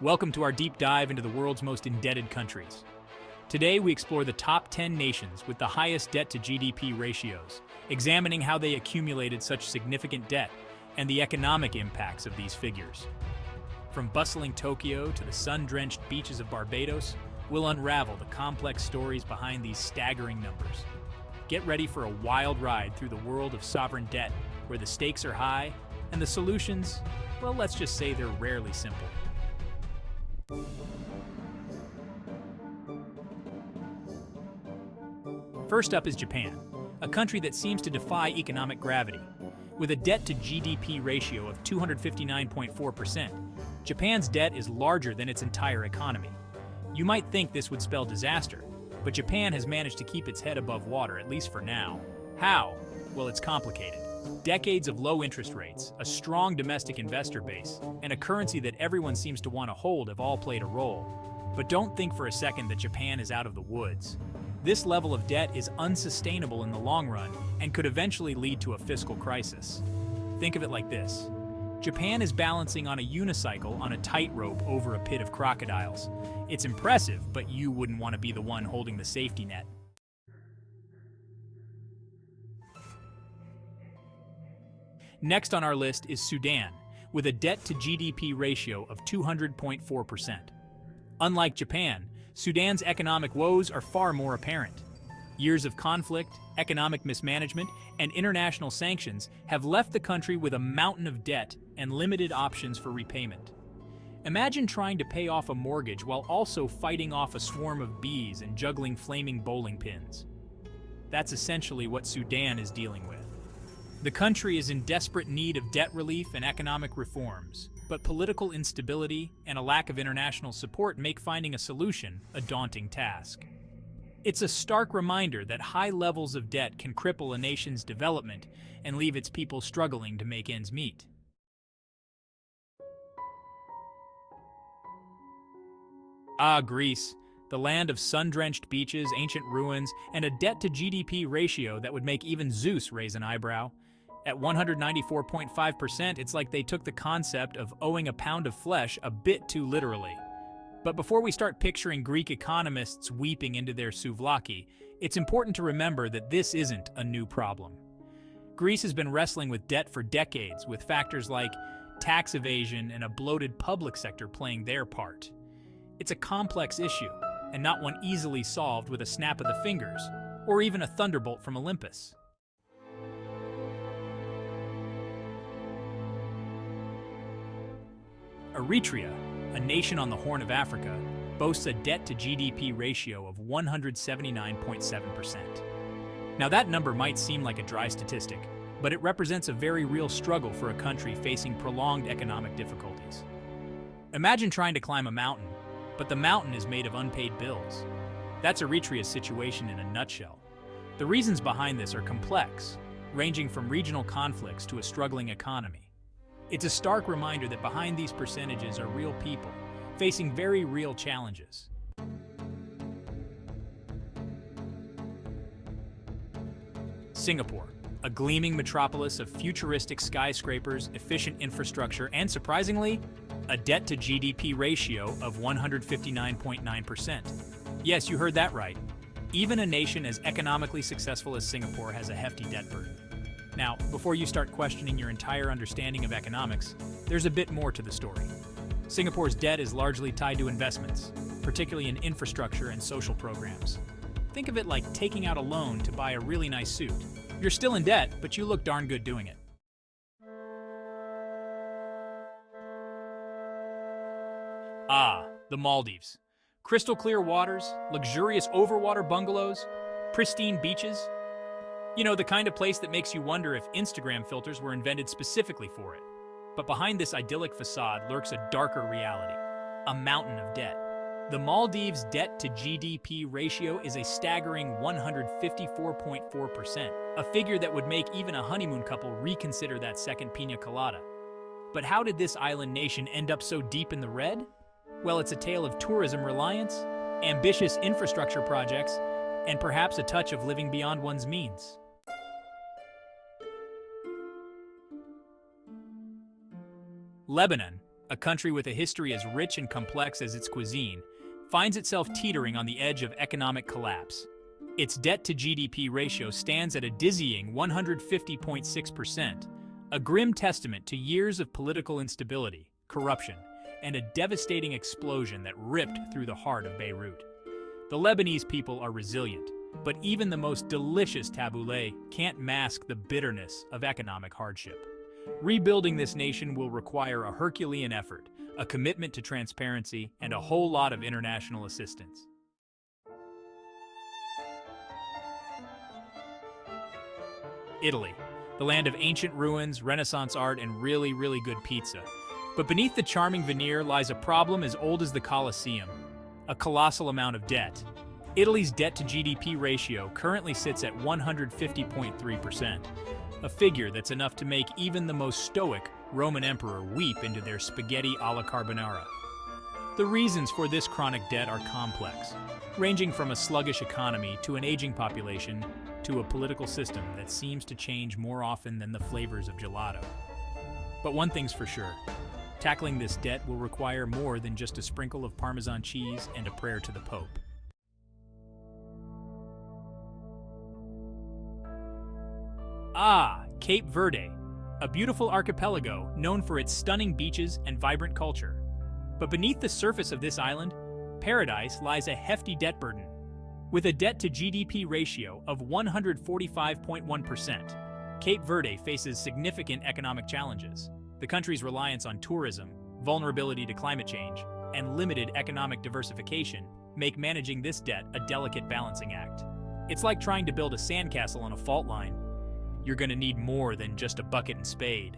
Welcome to our deep dive into the world's most indebted countries. Today, we explore the top 10 nations with the highest debt-to-GDP ratios, examining how they accumulated such significant debt and the economic impacts of these figures. From bustling Tokyo to the sun-drenched beaches of Barbados, we'll unravel the complex stories behind these staggering numbers. Get ready for a wild ride through the world of sovereign debt, where the stakes are high and the solutions, well, let's just say they're rarely simple. First up is Japan, a country that seems to defy economic gravity. With a debt-to-GDP ratio of 259.4%, Japan's debt is larger than its entire economy. You might think this would spell disaster, but Japan has managed to keep its head above water, at least for now. How? Well, it's complicated. Decades of low interest rates, a strong domestic investor base, and a currency that everyone seems to want to hold have all played a role. But don't think for a second that Japan is out of the woods. This level of debt is unsustainable in the long run and could eventually lead to a fiscal crisis. Think of it like this. Japan is balancing on a unicycle on a tightrope over a pit of crocodiles. It's impressive, but you wouldn't want to be the one holding the safety net. Next on our list is Sudan, with a debt-to-GDP ratio of 200.4%. Unlike Japan, Sudan's economic woes are far more apparent. Years of conflict, economic mismanagement, and international sanctions have left the country with a mountain of debt and limited options for repayment. Imagine trying to pay off a mortgage while also fighting off a swarm of bees and juggling flaming bowling pins. That's essentially what Sudan is dealing with. The country is in desperate need of debt relief and economic reforms, but political instability and a lack of international support make finding a solution a daunting task. It's a stark reminder that high levels of debt can cripple a nation's development and leave its people struggling to make ends meet. Greece, the land of sun-drenched beaches, ancient ruins, and a debt-to-GDP ratio that would make even Zeus raise an eyebrow. At 194.5%, it's like they took the concept of owing a pound of flesh a bit too literally. But before we start picturing Greek economists weeping into their souvlaki, it's important to remember that this isn't a new problem. Greece has been wrestling with debt for decades, with factors like tax evasion and a bloated public sector playing their part. It's a complex issue, and not one easily solved with a snap of the fingers, or even a thunderbolt from Olympus. Eritrea, a nation on the Horn of Africa, boasts a debt-to-GDP ratio of 179.7%. Now that number might seem like a dry statistic, but it represents a very real struggle for a country facing prolonged economic difficulties. Imagine trying to climb a mountain, but the mountain is made of unpaid bills. That's Eritrea's situation in a nutshell. The reasons behind this are complex, ranging from regional conflicts to a struggling economy. It's a stark reminder that behind these percentages are real people, facing very real challenges. Singapore, a gleaming metropolis of futuristic skyscrapers, efficient infrastructure, and surprisingly, a debt-to-GDP ratio of 159.9%. Yes, you heard that right. Even a nation as economically successful as Singapore has a hefty debt burden. Now, before you start questioning your entire understanding of economics, there's a bit more to the story. Singapore's debt is largely tied to investments, particularly in infrastructure and social programs. Think of it like taking out a loan to buy a really nice suit. You're still in debt, but you look darn good doing it. The Maldives. Crystal clear waters, luxurious overwater bungalows, pristine beaches. You know, the kind of place that makes you wonder if Instagram filters were invented specifically for it. But behind this idyllic facade lurks a darker reality, a mountain of debt. The Maldives' debt-to-GDP ratio is a staggering 154.4%, a figure that would make even a honeymoon couple reconsider that second piña colada. But how did this island nation end up so deep in the red? Well, it's a tale of tourism reliance, ambitious infrastructure projects, and perhaps a touch of living beyond one's means. Lebanon, a country with a history as rich and complex as its cuisine, finds itself teetering on the edge of economic collapse. Its debt-to-GDP ratio stands at a dizzying 150.6%, a grim testament to years of political instability, corruption, and a devastating explosion that ripped through the heart of Beirut. The Lebanese people are resilient, but even the most delicious tabbouleh can't mask the bitterness of economic hardship. Rebuilding this nation will require a Herculean effort, a commitment to transparency, and a whole lot of international assistance. Italy, the land of ancient ruins, Renaissance art, and really good pizza. But beneath the charming veneer lies a problem as old as the Colosseum, a colossal amount of debt. Italy's debt-to-GDP ratio currently sits at 150.3%, a figure that's enough to make even the most stoic Roman emperor weep into their spaghetti alla carbonara. The reasons for this chronic debt are complex, ranging from a sluggish economy to an aging population to a political system that seems to change more often than the flavors of gelato. But one thing's for sure, tackling this debt will require more than just a sprinkle of Parmesan cheese and a prayer to the Pope. Cape Verde, a beautiful archipelago known for its stunning beaches and vibrant culture. But beneath the surface of this island, paradise lies a hefty debt burden. With a debt-to-GDP ratio of 145.1%, Cape Verde faces significant economic challenges. The country's reliance on tourism, vulnerability to climate change, and limited economic diversification make managing this debt a delicate balancing act. It's like trying to build a sandcastle on a fault line. You're going to need more than just a bucket and spade.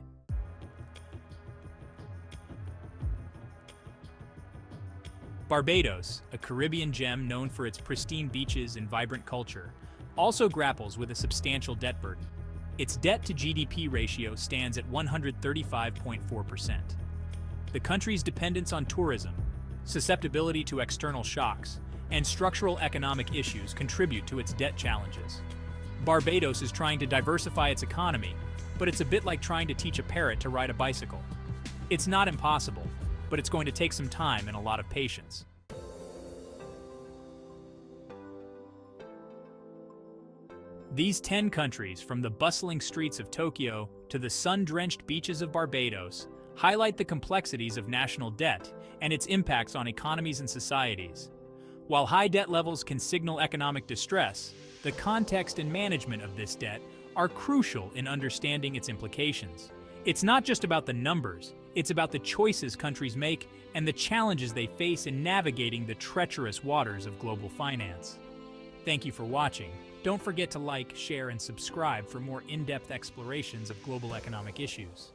Barbados, a Caribbean gem known for its pristine beaches and vibrant culture, also grapples with a substantial debt burden. Its debt-to-GDP ratio stands at 135.4%. The country's dependence on tourism, susceptibility to external shocks, and structural economic issues contribute to its debt challenges. Barbados is trying to diversify its economy, but it's a bit like trying to teach a parrot to ride a bicycle. It's not impossible, but it's going to take some time and a lot of patience. These 10 countries, from the bustling streets of Tokyo to the sun-drenched beaches of Barbados, highlight the complexities of national debt and its impacts on economies and societies. While high debt levels can signal economic distress, the context and management of this debt are crucial in understanding its implications. It's not just about the numbers, it's about the choices countries make and the challenges they face in navigating the treacherous waters of global finance. Thank you for watching. Don't forget to like, share, and subscribe for more in-depth explorations of global economic issues.